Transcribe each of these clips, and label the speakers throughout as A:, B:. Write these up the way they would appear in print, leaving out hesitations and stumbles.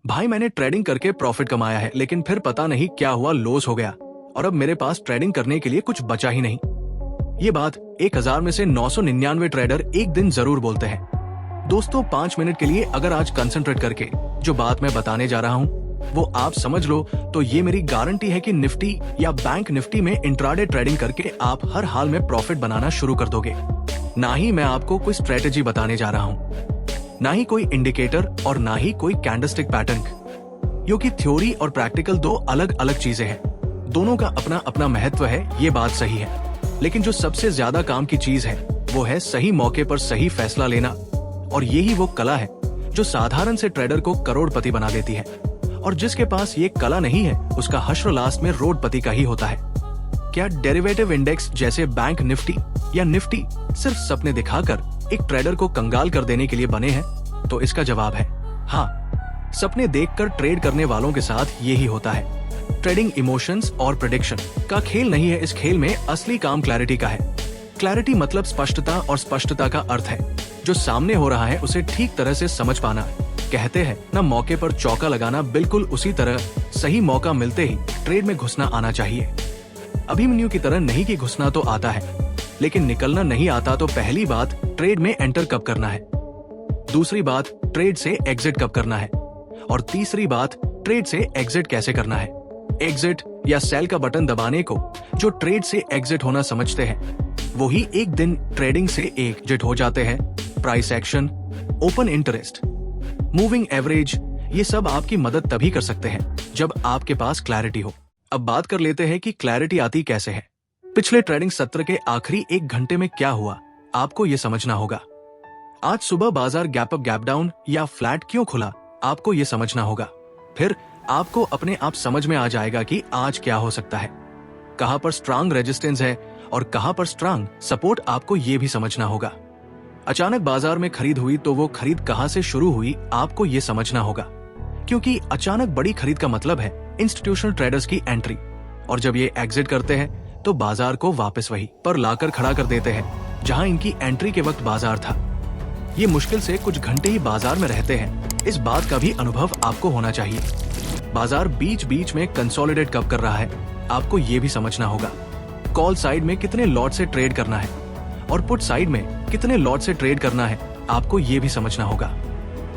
A: भाई मैंने ट्रेडिंग करके प्रॉफिट कमाया है, लेकिन फिर पता नहीं क्या हुआ, लॉस हो गया और अब मेरे पास ट्रेडिंग करने के लिए कुछ बचा ही नहीं। ये बात 1000 में से 999 ट्रेडर एक दिन जरूर बोलते हैं। दोस्तों 5 मिनट के लिए अगर आज कंसंट्रेट करके जो बात मैं बताने जा रहा हूँ वो आप समझ लो तो ये मेरी गारंटी है कि निफ्टी या बैंक निफ्टी में इंट्राडे ट्रेडिंग करके आप हर हाल में प्रॉफिट बनाना शुरू कर दोगे। ना ही मैं आपको कोई स्ट्रेटेजी बताने जा रहा हूँ, ना ही कोई इंडिकेटर और ना ही कोई कैंडलस्टिक पैटर्न, क्योंकि थ्योरी और प्रैक्टिकल दो अलग अलग चीजें हैं। दोनों का अपना अपना महत्व है, ये बात सही है, लेकिन जो सबसे ज्यादा काम की चीज है वो है सही मौके पर सही फैसला लेना। और यही वो कला है जो साधारण से ट्रेडर को करोड़पति बना देती है। और जिसके पास ये कला नहीं है उसका हश्र लास्ट में रोडपति का ही होता है। क्या डेरिवेटिव इंडेक्स जैसे बैंक निफ्टी या निफ्टी सिर्फ सपने दिखाकर एक ट्रेडर को कंगाल कर देने के लिए बने हैं? तो इसका जवाब है हाँ। सपने देखकर ट्रेड करने वालों के साथ यही होता है। ट्रेडिंग इमोशंस और प्रेडिक्शन का खेल नहीं है, इस खेल में असली काम क्लैरिटी का है। क्लैरिटी मतलब स्पष्टता, और स्पष्टता का अर्थ है जो सामने हो रहा है उसे ठीक तरह से समझ पाना। कहते हैं ना, मौके पर चौका लगाना, बिल्कुल उसी तरह सही मौका मिलते ही ट्रेड में घुसना आना चाहिए। अभिमन्यु की तरह नहीं कि घुसना तो आता है लेकिन निकलना नहीं आता। तो पहली बात, ट्रेड में एंटर कब करना है। दूसरी बात, ट्रेड से एग्जिट कब करना है। और तीसरी बात, ट्रेड से एग्जिट कैसे करना है। एग्जिट या सेल का बटन दबाने को जो ट्रेड से एग्जिट होना समझते हैं वही एक दिन ट्रेडिंग से एग्जिट हो जाते हैं। Price action, open interest, moving average, ये सब आपकी मदद तभी कर सकते हैं जब आपके पास क्लैरिटी हो। अब बात कर लेते हैं कि क्लैरिटी आती कैसे है। पिछले ट्रेडिंग सत्र के आखिरी 1 घंटे में क्या हुआ आपको ये समझना होगा। आज सुबह बाजार गैप अप, गैप डाउन या फ्लैट क्यों खुला आपको ये समझना होगा। फिर आपको अपने आप समझ में आ जाएगा कि आज क्या हो सकता है, कहां पर स्ट्रांग रेजिस्टेंस है और कहां पर स्ट्रांग सपोर्ट, आपको ये भी समझना होगा। अचानक बाजार में खरीद हुई तो वो खरीद कहां से शुरू हुई आपको ये समझना होगा, क्योंकि अचानक बड़ी खरीद का मतलब है इंस्टीट्यूशनल ट्रेडर्स की एंट्री। और जब ये एग्जिट करते हैं तो बाजार को वापस वही पर लाकर खड़ा कर देते हैं जहां इनकी एंट्री के वक्त बाजार था। ये मुश्किल से कुछ घंटे ही बाजार में रहते हैं, इस बात का भी अनुभव आपको होना चाहिए। बाजार बीच बीच में कंसोलिडेट कब कर रहा है आपको ये भी समझना होगा। कॉल साइड में कितने लॉट से ट्रेड करना है और पुट साइड में कितने लॉट से ट्रेड करना है आपको ये भी समझना होगा।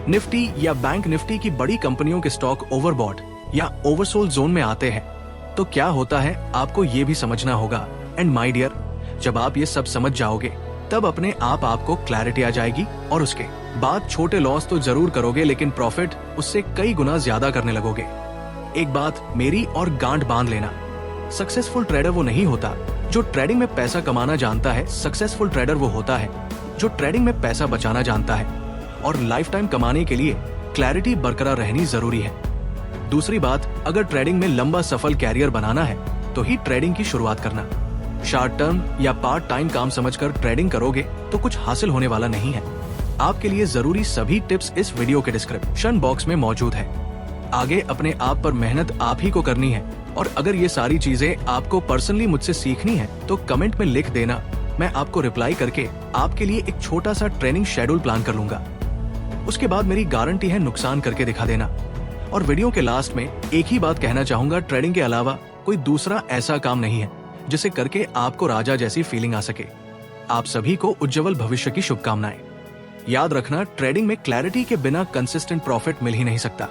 A: निफ्टी या बैंक निफ्टी की बड़ी कंपनियों के स्टॉक ओवरबॉट या ओवरसोल्ड जोन में आते हैं तो क्या होता है आपको ये भी समझना होगा। एंड माय डियर, जब आप ये सब समझ जाओगे तब अपने आप आपको क्लैरिटी आ जाएगी और उसके बाद छोटे लॉस तो जरूर करोगे लेकिन प्रॉफिट उससे कई गुना ज्यादा करने लगोगे। एक बात मेरी और गांठ बांध लेना, सक्सेसफुल ट्रेडर वो नहीं होता जो ट्रेडिंग में पैसा कमाना जानता है। सक्सेसफुल ट्रेडर वो होता है जो ट्रेडिंग में पैसा बचाना जानता है। और लाइफ टाइम कमाने के लिए क्लैरिटी बरकरार रहनी जरूरी है। दूसरी बात, अगर ट्रेडिंग में लंबा सफल कैरियर बनाना है तो ही ट्रेडिंग की शुरुआत करना। शॉर्ट टर्म या पार्ट टाइम काम समझकर ट्रेडिंग करोगे तो कुछ हासिल होने वाला नहीं है। आपके लिए जरूरी सभी टिप्स इस वीडियो के डिस्क्रिप्शन बॉक्स में मौजूद है। आगे अपने आप पर मेहनत आप ही को करनी है। और अगर ये सारी चीजें आपको पर्सनली मुझसे सीखनी है तो कमेंट में लिख देना, मैं आपको रिप्लाई करके आपके लिए एक छोटा सा ट्रेनिंग शेड्यूल प्लान कर लूंगा। उसके बाद मेरी गारंटी है नुकसान करके दिखा देना। और वीडियो के लास्ट में एक ही बात कहना चाहूंगा, ट्रेडिंग के अलावा कोई दूसरा ऐसा काम नहीं है जिसे करके आपको राजा जैसी फीलिंग आ सके। आप सभी को उज्जवल भविष्य की शुभकामनाएं। याद रखना, ट्रेडिंग में क्लैरिटी के बिना कंसिस्टेंट प्रॉफिट मिल ही नहीं सकता।